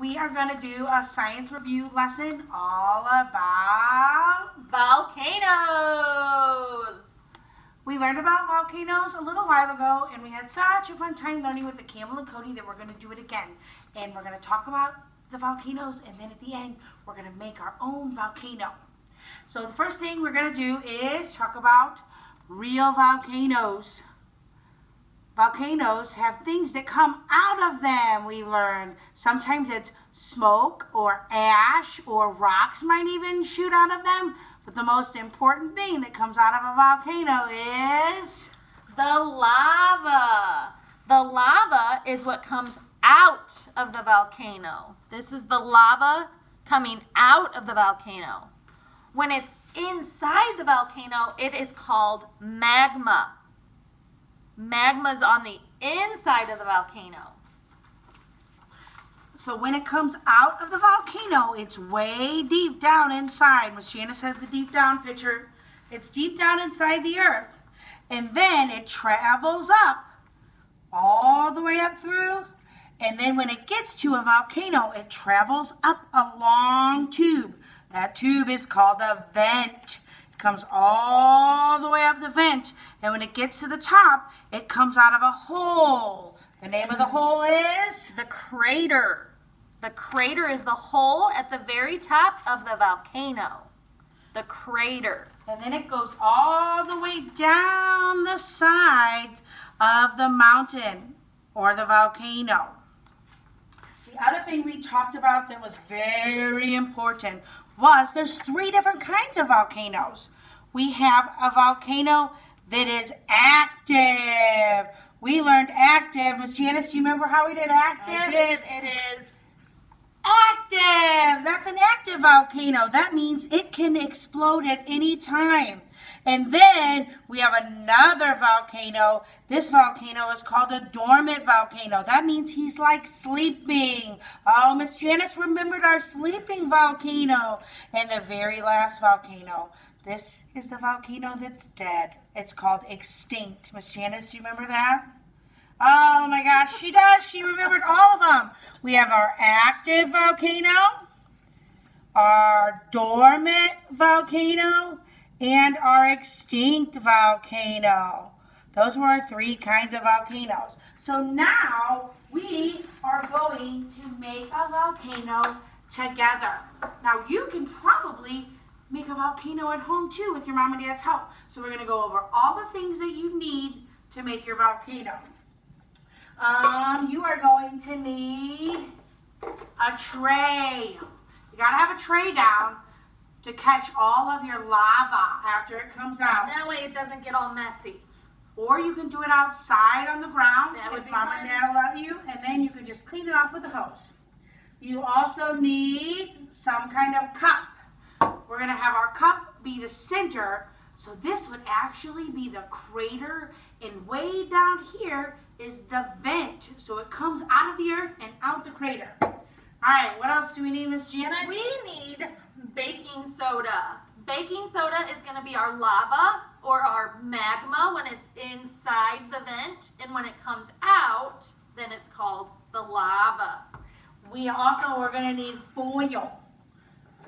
we are going to do a science review lesson all about volcanoes. We learned about volcanoes a little while ago, and we had such a fun time learning with the Campbell and Cody that we're going to do it again. And we're going to talk about the volcanoes, and then at the end, we're going to make our own volcano. So the first thing we're going to do is talk about real volcanoes. Volcanoes have things that come out of them, we learned. Sometimes it's smoke or ash or rocks might even shoot out of them. But the most important thing that comes out of a volcano is the lava. The lava is what comes out of the volcano. This is the lava coming out of the volcano. When it's inside the volcano, it is called magma. Magma is on the inside of the volcano. So when it comes out of the volcano, it's way deep down inside. Miss Janice has the deep down picture. It's deep down inside the earth. And then it travels up all the way up through. And then when it gets to a volcano, it travels up a long tube. That tube is called a vent. It comes all the way up the vent. And when it gets to the top, it comes out of a hole. The name of the hole is? The crater. The crater is the hole at the very top of the volcano. The crater. And then it goes all the way down the side of the mountain or the volcano. The other thing we talked about that was very important was there's 3 different kinds of volcanoes. We have a volcano that is active. We learned active. Miss Janice, do you remember how we did active? I did. It is active. That's an active volcano. That means it can explode at any time. And then we have another volcano. This volcano is called a dormant volcano. That means he's like sleeping. Oh, Miss Janice remembered our sleeping volcano. And the very last volcano. This is the volcano that's dead. It's called extinct. Miss Janice, do you remember that? Oh my gosh, she does. She remembered all of them. We have our active volcano, our dormant volcano, and our extinct volcano. Those were our 3 kinds of volcanoes. So now we are going to make a volcano together. Now you can probably make a volcano at home too with your mom and dad's help. So we're going to go over all the things that you need to make your volcano. You are going to need a tray. You got to have a tray down to catch all of your lava after it comes out. that way it doesn't get all messy. Or you can do it outside on the ground if mom fun. and dad allow you, and then you can just clean it off with a hose. You also need some kind of cup. We're going to have our cup be the center, so this would actually be the crater, and way down here is the vent, so it comes out of the earth and out the crater. All right, what else do we need, Miss Janice? We need baking soda. Baking soda is going to be our lava or our magma when it's inside the vent, and when it comes out, then it's called the lava. We also are going to need foil.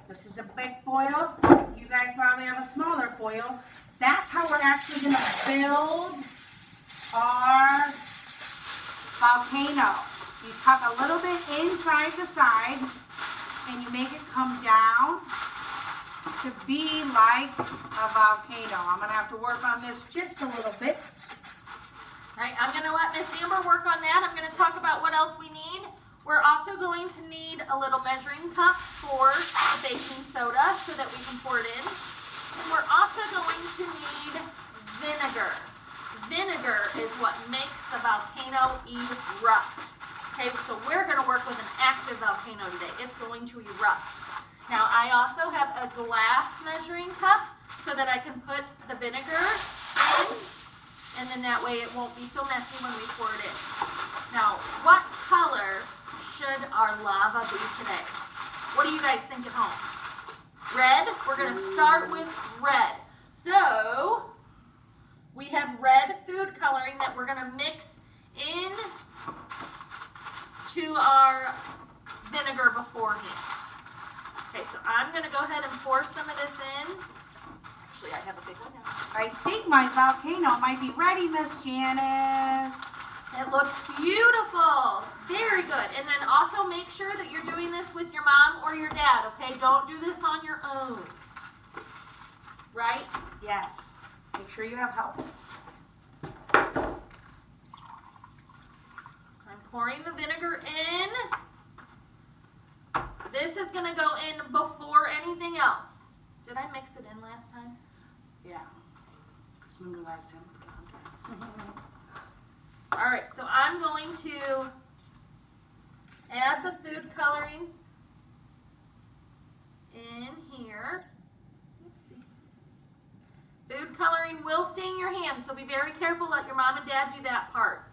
This is a big foil. You guys probably have a smaller foil. That's how we're actually going to build our volcano. You tuck a little bit inside the side and you make it come down to be like a volcano. I'm going to have to work on this just a little bit. All right, I'm going to let Miss Amber work on that. I'm going to talk about what else we need. We're also going to need a little measuring cup for the baking soda so that we can pour it in. And we're also going to need vinegar. Vinegar is what makes the volcano erupt. Okay, so we're going to work with an active volcano today. It's going to erupt. Now, I also have a glass measuring cup so that I can put the vinegar in, and then that way it won't be so messy when we pour it in. Now, what color should our lava be today? What do you guys think at home? Red? We're going to start with red. So, we have red food coloring that we're going to mix in to our vinegar beforehand. Okay, so I'm going to go ahead and pour some of this in. Actually, I have a big one now. I think my volcano might be ready, Miss Janice. It looks beautiful. Very good. And then also make sure that you're doing this with your mom or your dad, okay? Don't do this on your own. Right? Yes. Make sure you have help. So I'm pouring the vinegar in. This is going to go in before anything else. Did I mix it in last time? Yeah. Because remember last time we put it on. All right, so I'm going to add the food coloring in here. Oopsie. Food coloring will stain your hands, so be very careful. Let your mom and dad do that part.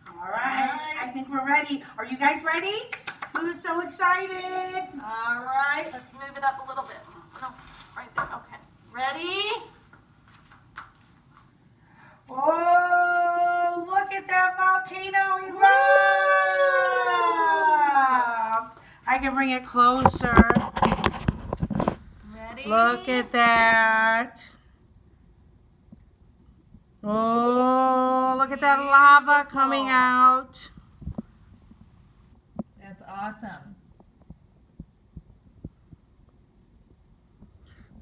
All right. I think we're ready. Are you guys ready? Who's so excited? All right, let's move it up a little bit. No, right there. Okay. Ready? Oh, look at that volcano erupt! I can bring it closer. Ready? Look at that. Oh, look at that lava coming out. That's awesome.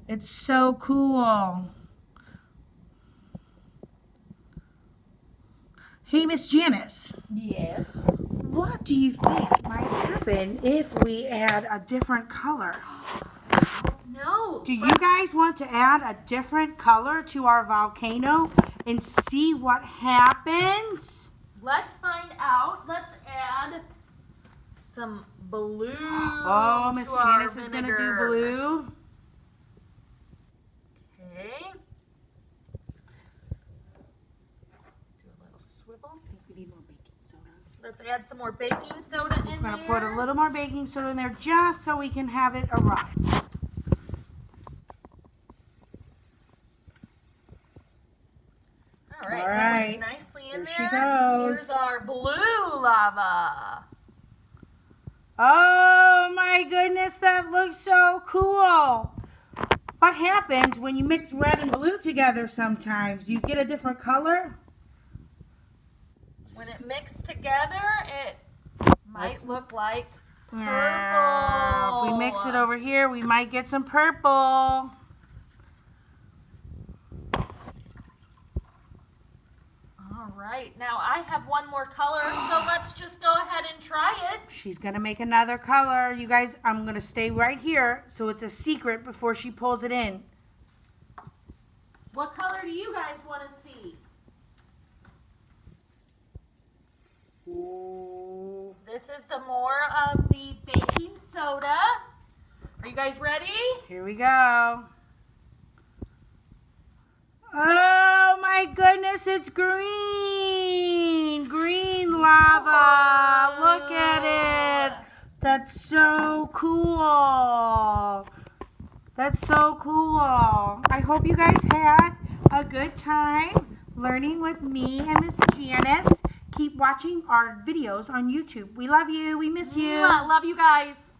It's so cool. Hey, Miss Janice. Yes. What do you think might happen if we add a different color? No. Do you guys want to add a different color to our volcano and see what happens? Let's find out. Let's add some blue. Oh, Miss to our Janice is going to do vinegar. blue. Okay. Do a little swivel. I think we need more baking soda. Let's add some more baking soda in We're going to there. put a little more baking soda in there just so we can have it erupt. All right. All that right. went nicely in Here there. she goes. Here's our blue lava. Oh my goodness, that looks so cool. What happens when you mix red and blue together sometimes? You get a different color? When it mixed together, it might look like purple. Yeah, if we mix it over here, we might get some purple. All right, now I have one more color, so let's just go ahead and try it. She's going to make another color. You guys, I'm going to stay right here so it's a secret before she pulls it in. What color do you guys want to see? Ooh. This is some more of the baking soda. Are you guys ready? Here we go. Oh my goodness, it's green. Green lava. Look at it. That's so cool. That's so cool. I hope you guys had a good time learning with me and Miss Janice. Keep watching our videos on YouTube. We love you. We miss you. Love you guys.